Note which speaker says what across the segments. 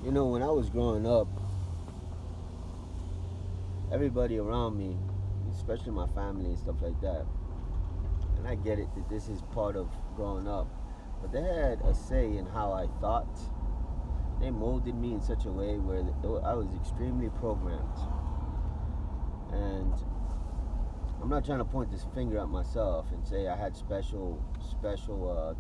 Speaker 1: You know, when I was growing up, everybody around me, especially my family and stuff like that, and I get it that this is part of growing up, but they had a say in how I thought. They molded me in such a way where I was extremely programmed. And I'm not trying to point this finger at myself and say I had special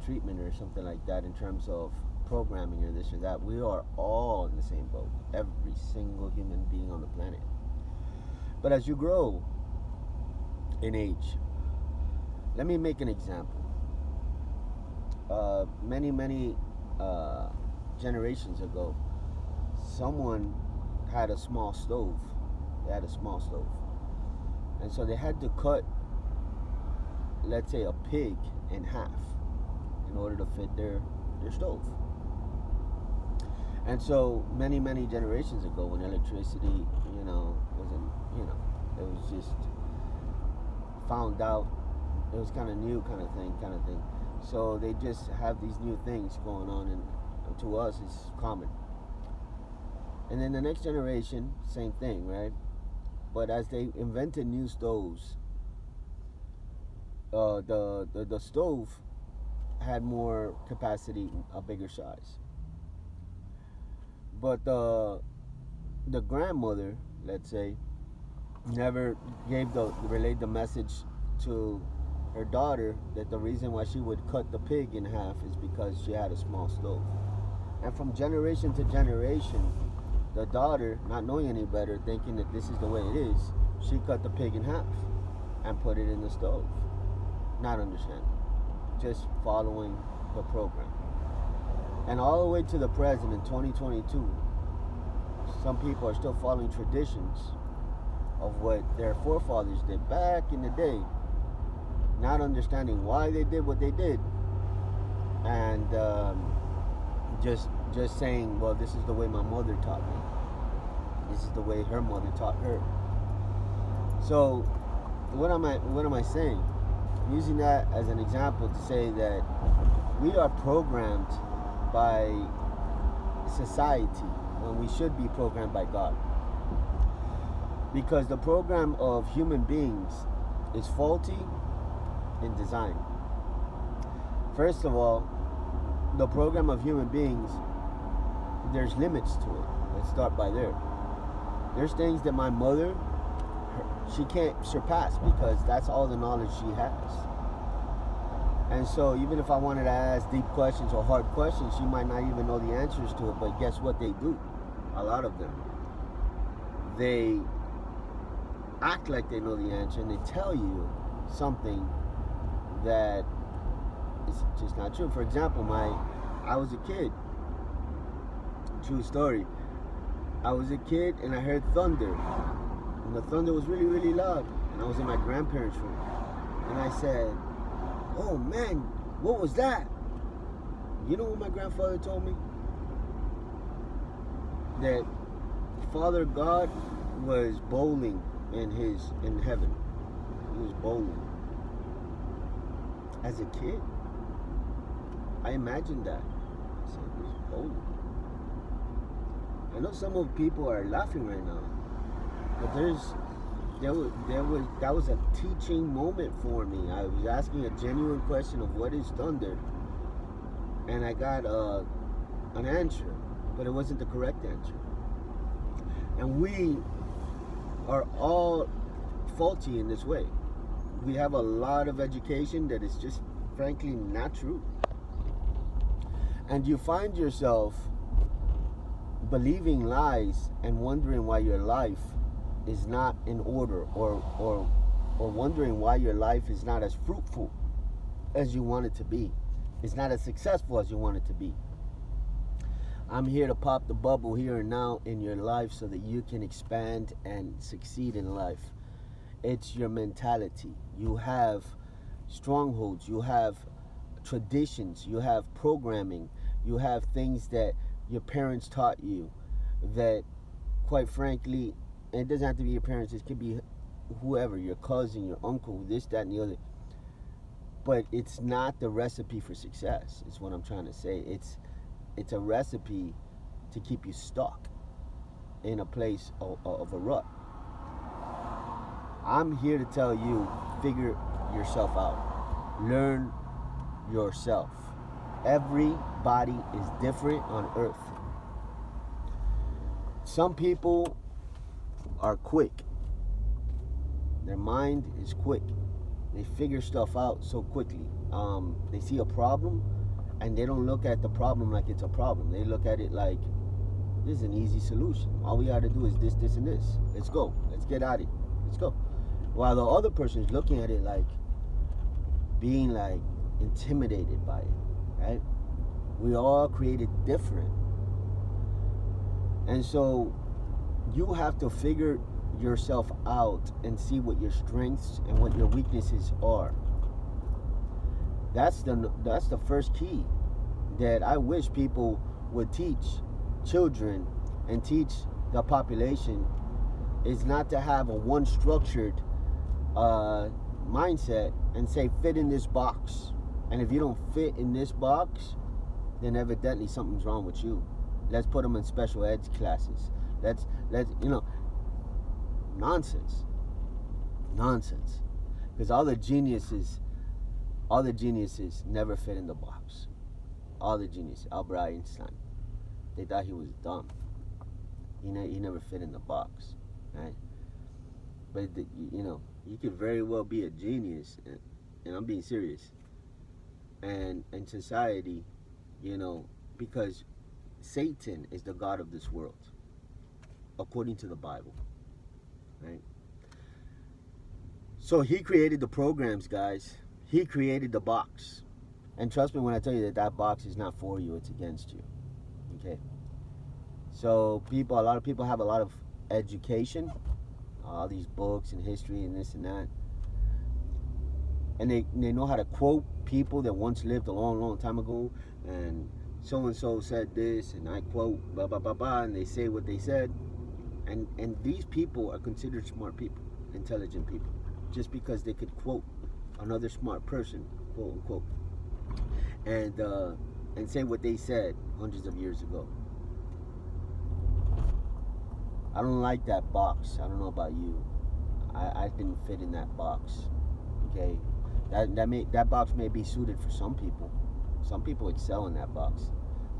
Speaker 1: treatment or something like that in terms of programming or this or that. We are all in the same boat. Every single human being on the planet. But as you grow in age, let me make an example. Many generations ago, someone had a small stove. They had a small stove. And so they had to cut, let's say, a pig in half in order to fit their stove. And so many generations ago, when electricity, wasn't, it was just found out. It was kind of new, kind of thing. So they just have these new things going on, and to us, it's common. And then the next generation, same thing, right? But as they invented new stoves, the stove had more capacity, a bigger size. But the grandmother, let's say, never relayed the message to her daughter that the reason why she would cut the pig in half is because she had a small stove. And from generation to generation, the daughter, not knowing any better, thinking that this is the way it is, she cut the pig in half and put it in the stove. Not understanding, just following the program. And all the way to the present in 2022, some people are still following traditions of what their forefathers did back in the day, not understanding why they did what they did, and just saying, well, this is the way my mother taught me. This is the way her mother taught her. So, what am I saying? I'm using that as an example to say that we are programmed by society when we should be programmed by God. Because the program of human beings is faulty in design. First of all, the program of human beings, there's limits to it. Let's start by there. There's things that my mother, she can't surpass because that's all the knowledge she has. And so even if I wanted to ask deep questions or hard questions, she might not even know the answers to it. But guess what they do? A lot of them. They act like they know the answer and they tell you something that is just not true. For example, I was a kid. True story. I was a kid and I heard thunder. And the thunder was really, really loud. And I was in my grandparents' room. And I said, oh man, what was that? You know what my grandfather told me? That Father God was bowling in heaven. He was bowling. As a kid, I imagined that. I said, he was bowling. I know some of people are laughing right now, but that was a teaching moment for me. I was asking a genuine question of what is thunder, and I got an answer, but it wasn't the correct answer. And we are all faulty in this way. We have a lot of education that is just frankly not true. And you find yourself believing lies and wondering why your life is not in order, or wondering why your life is not as fruitful as you want it to be. It's not as successful as you want it to be. I'm here to pop the bubble here and now in your life so that you can expand and succeed in life. It's your mentality. You have strongholds, you have traditions, you have programming, you have things that your parents taught you that, quite frankly, and it doesn't have to be your parents, it could be whoever, your cousin, your uncle, this, that, and the other. But it's not the recipe for success, is what I'm trying to say. It's a recipe to keep you stuck in a place of a rut. I'm here to tell you, figure yourself out. Learn yourself. Everybody is different on earth. Some people are quick. Their mind is quick. They figure stuff out so quickly. They see a problem and they don't look at the problem like it's a problem. They look at it like, this is an easy solution. All we got to do is this, this, and this. Let's go. Let's get at it. Let's go. While the other person is looking at it like, being like intimidated by it, right? We all created different. And so you have to figure yourself out and see what your strengths and what your weaknesses are. That's the first key that I wish people would teach children and teach the population, is not to have a one structured mindset and say fit in this box, and if you don't fit in this box, then evidently something's wrong with you. Let's put them in special ed classes. Let's nonsense, because all the geniuses never fit in the box. All the geniuses, Albert Einstein, they thought he was dumb. He never fit in the box, right? But you could very well be a genius, and I'm being serious. And in society, because Satan is the god of this world, according to the Bible, right? So he created the programs, guys. He created the box. And trust me when I tell you that box is not for you, it's against you. Okay? So a lot of people have a lot of education, all these books and history and this and that. And they know how to quote people that once lived a long, long time ago, and so-and-so said this, and I quote, blah, blah, blah, blah, and they say what they said. And these people are considered smart people, intelligent people, just because they could quote another smart person, quote unquote, and say what they said hundreds of years ago. I don't like that box. I don't know about you. I didn't fit in that box. Okay, that box may be suited for some people. Some people excel in that box.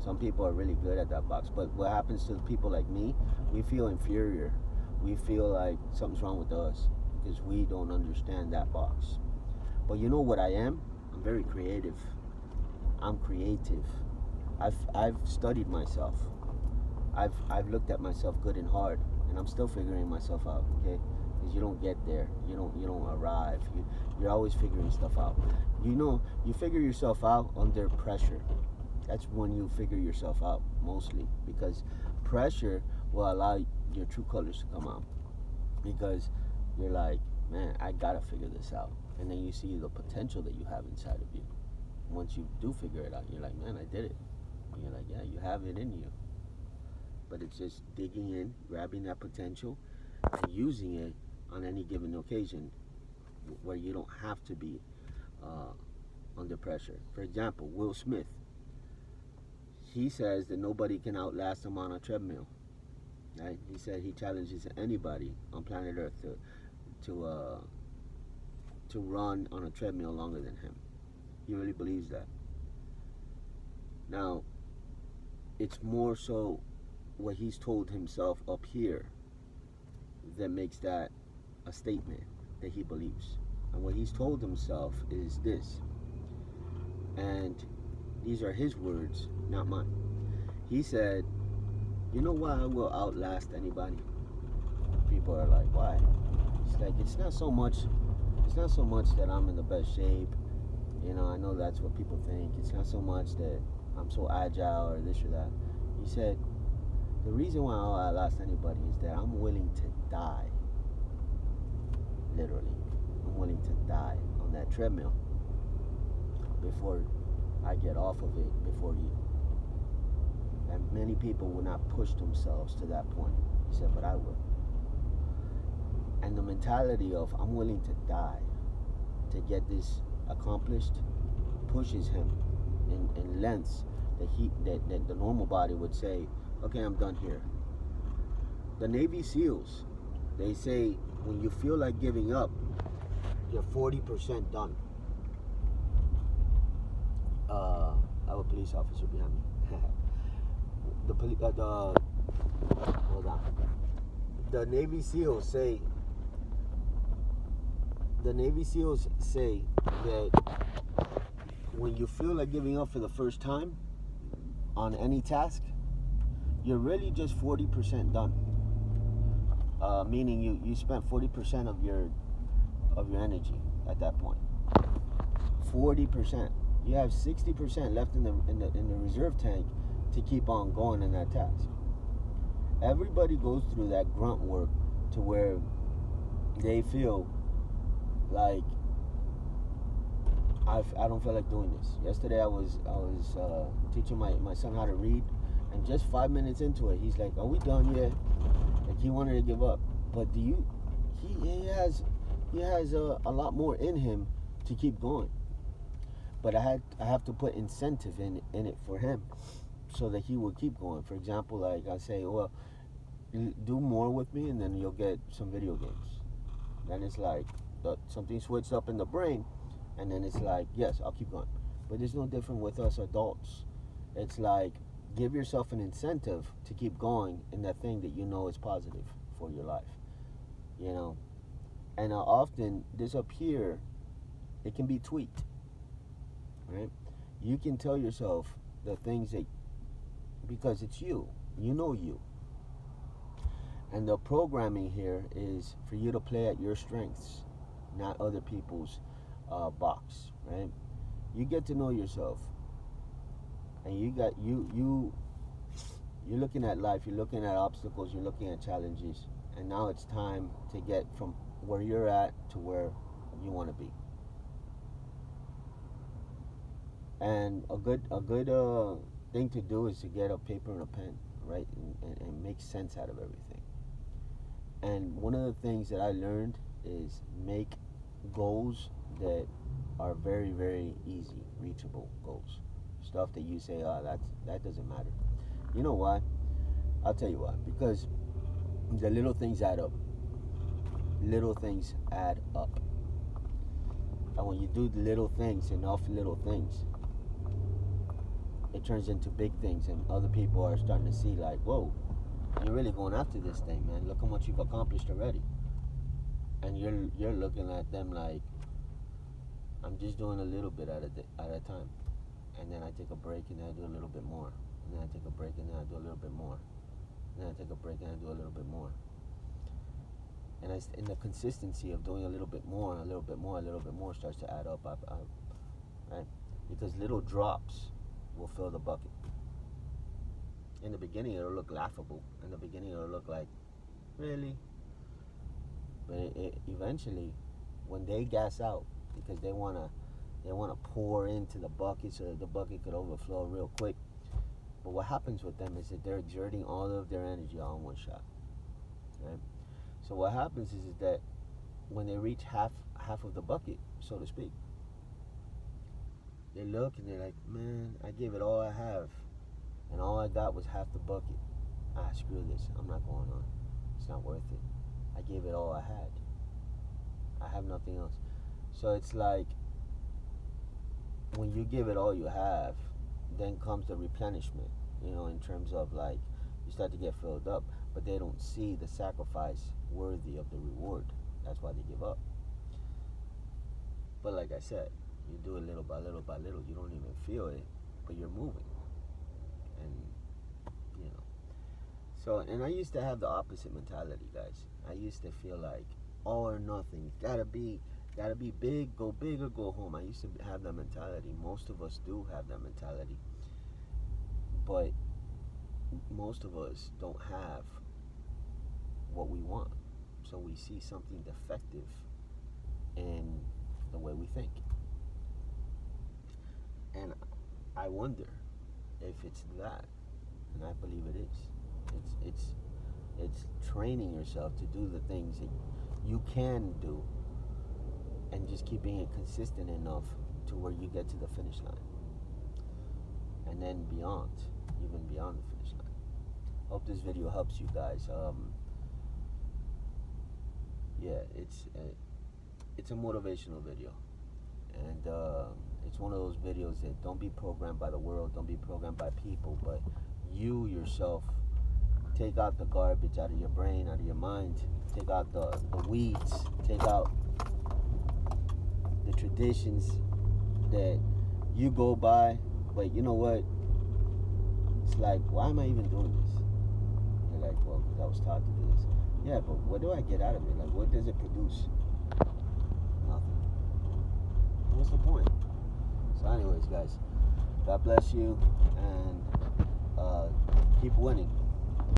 Speaker 1: Some people are really good at that box. But what happens to people like me? We feel inferior. We feel like something's wrong with us because we don't understand that box. But you know what I am? I'm very creative. I'm creative. I've studied myself. I've looked at myself good and hard, and I'm still figuring myself out. Okay, because you don't get there. You don't arrive. You're always figuring stuff out. You figure yourself out under pressure. That's when you figure yourself out, mostly, because pressure will allow your true colors to come out, because you're like, man, I gotta figure this out. And then you see the potential that you have inside of you. Once you do figure it out, you're like, man, I did it. And you're like, yeah, you have it in you. But it's just digging in, grabbing that potential, and using it on any given occasion where you don't have to be under pressure. For example, Will Smith. He says that nobody can outlast him on a treadmill. Right? He said he challenges anybody on planet Earth to run on a treadmill longer than him. He really believes that. Now, it's more so what he's told himself up here that makes that a statement that he believes. And what he's told himself is this. And these are his words, not mine. He said, you know why I will outlast anybody? People are like, why? It's like, it's not so much that I'm in the best shape. I know that's what people think. It's not so much that I'm so agile or this or that. He said, the reason why I'll outlast anybody is that I'm willing to die. Literally. I'm willing to die on that treadmill before I get off of it before you. And many people will not push themselves to that point. He said, but I will. And the mentality of I'm willing to die to get this accomplished pushes him in lengths that the normal body would say, Okay, I'm done here. The Navy SEALs, they say when you feel like giving up, you're 40% done. I have a police officer behind me. Hold on. The Navy SEALs say that when you feel like giving up for the first time on any task, you're really just 40% done. Meaning you spent 40% of your energy at that point. 40%. You have 60% left in the reserve tank to keep on going in that task. Everybody goes through that grunt work to where they feel like I don't feel like doing this. Yesterday I was teaching my son how to read, and just 5 minutes into it, he's like, "Are we done yet?" Like he wanted to give up. But he has a lot more in him to keep going. But I have to put incentive in it for him, so that he will keep going. For example, like I say, well, do more with me, and then you'll get some video games. Then it's like something switched up in the brain, and then it's like, yes, I'll keep going. But it's no different with us adults. It's like, give yourself an incentive to keep going in that thing that you know is positive for your life. You know, and often this up here, it can be tweaked. Right? You can tell yourself the things that, because it's you know you. And the programming here is for you to play at your strengths, not other people's box, right? You get to know yourself, and you're looking at life, you're looking at obstacles, you're looking at challenges, and now it's time to get from where you're at to where you want to be. And a good thing to do is to get a paper and a pen, right, and make sense out of everything. And one of the things that I learned is make goals that are very, very easy, reachable goals. Stuff that you say, that doesn't matter. You know why? I'll tell you why. Because the little things add up. Little things add up. And when you do the little things, enough little things, it turns into big things, and other people are starting to see like, whoa, you're really going after this thing, man. Look how much you've accomplished already. And you're looking at them like, I'm just doing a little bit at a time. And then I take a break, and then I do a little bit more. And then I take a break, and then I do a little bit more. And then I take a break, and I do a little bit more. And in the consistency of doing a little bit more, a little bit more, a little bit more starts to add up, right? Because little drops will fill the bucket. In the beginning, it'll look laughable. In the beginning, it'll look like, really? But eventually, when they gas out, because they wanna pour into the bucket so that the bucket could overflow real quick. But what happens with them is that they're exerting all of their energy all in one shot, right? So what happens is that when they reach half of the bucket, so to speak, they look and they're like, man, I gave it all I have, and all I got was half the bucket. Screw this. I'm not going on. It's not worth it. I gave it all I had. I have nothing else. So it's like, when you give it all you have, then comes the replenishment, in terms of like, you start to get filled up, but they don't see the sacrifice worthy of the reward. That's why they give up. But like I said, you do it little by little by little. You don't even feel it, but you're moving. And, So, and I used to have the opposite mentality, guys. I used to feel like all or nothing. Gotta be big or go home. I used to have that mentality. Most of us do have that mentality. But most of us don't have what we want. So we see something defective in the way we think. And I wonder if it's that, and I believe it is. It's training yourself to do the things that you can do, and just keeping it consistent enough to where you get to the finish line, and then beyond, even beyond the finish line. Hope this video helps you guys. Yeah, it's a motivational video, and it's one of those videos that don't be programmed by the world, don't be programmed by people, but you yourself take out the garbage out of your brain, out of your mind, take out the weeds, take out the traditions that you go by, but you know what? It's like, why am I even doing this? You're like, well, because I was taught to do this. Yeah, but what do I get out of it? Like, what does it produce? Nothing. What's the point? So anyways, guys, God bless you, and keep winning.